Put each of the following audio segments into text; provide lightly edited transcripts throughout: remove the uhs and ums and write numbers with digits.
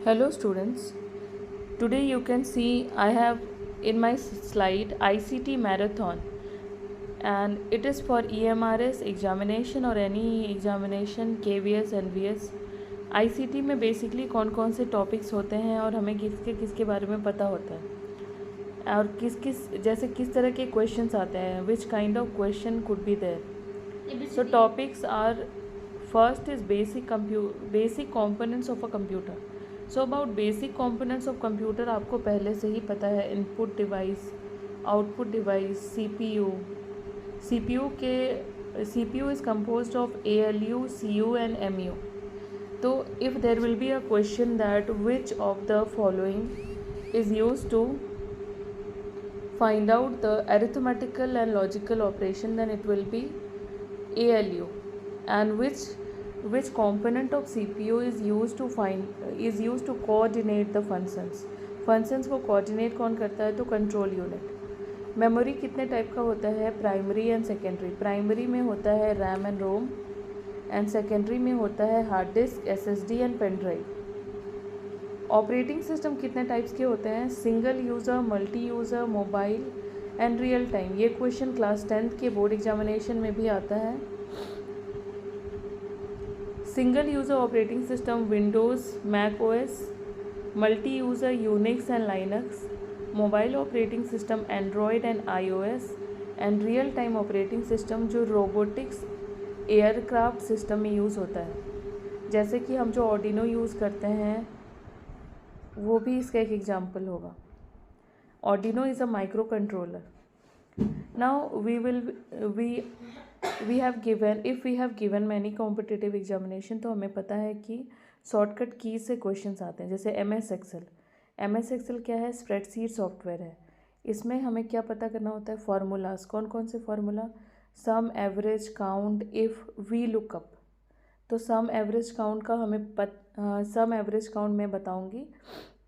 Hello students, today you can see I have in my slide ICT marathon and it is for EMRS examination और any examination KVS NVS. ICT में basically कौन कौन से topics होते हैं और हमें किसके किसके बारे में पता होता है और किस तरह के क्वेश्चंस आते हैं, which kind of question could be there. So topics are, first is basic components of a computer. So about basic components of computer आपको पहले से ही पता है. Input device, output device, CPU is composed of ALU, CU and MU. तो if there will be a question that which of the following is used to find out the arithmetical and logical operation, then it will be ALU. And which component of CPU is used to coordinate the functions को coordinate कौन करता है? तो control unit. Memory कितने type का होता है? Primary and secondary. Primary में होता है RAM and ROM and secondary में होता है hard disk, SSD and pen drive. Operating system कितने टाइप्स के होते हैं? Single user, multi user, mobile and real time. ये क्वेश्चन क्लास 10th के बोर्ड एग्जामिनेशन में भी आता है. Single user operating system Windows, Mac OS. Multi user Unix and Linux. Mobile operating system Android and iOS. And real time operating system जो robotics aircraft system में use होता है, जैसे कि हम जो ऑर्डिनो यूज़ करते हैं वो भी इसका एक एग्जाम्पल होगा. Arduino is a micro controller. Now we have given many competitive examination, तो हमें पता है कि शॉर्टकट की से क्वेश्चंस आते हैं. जैसे MS Excel क्या है? स्प्रेडशीट सॉफ्टवेयर है. इसमें हमें क्या पता करना होता है? फार्मूलाज. कौन कौन से formula? Sum, average, count, if, V lookup. तो सम एवरेज काउंट का सम एवरेज काउंट मैं बताऊंगी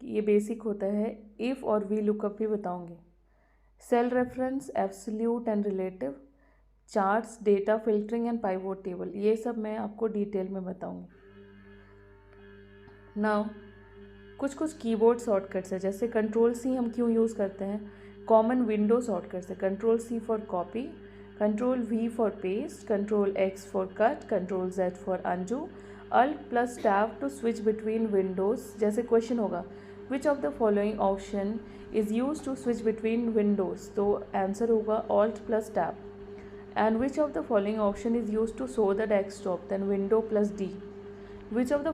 कि ये बेसिक होता है. इफ़ और वी लुकअप भी बताऊंगी. Cell reference, absolute and relative, charts, data filtering and pivot table, ये सब मैं आपको डिटेल में बताऊंगी. नाउ कुछ कीबोर्ड शॉर्टकट्स है. जैसे कंट्रोल-C हम क्यों यूज़ करते हैं? कॉमन विंडो शॉर्टकट्स है. Control C for copy, control V for paste, control X for cut, control Z for undo, Alt+Tab to switch between windows. जैसे क्वेश्चन होगा which of the following option is use to switch between windows, तो answer होगा Alt+Tab. And which of the following option is used to show the desktop? Then Window+D. Which of the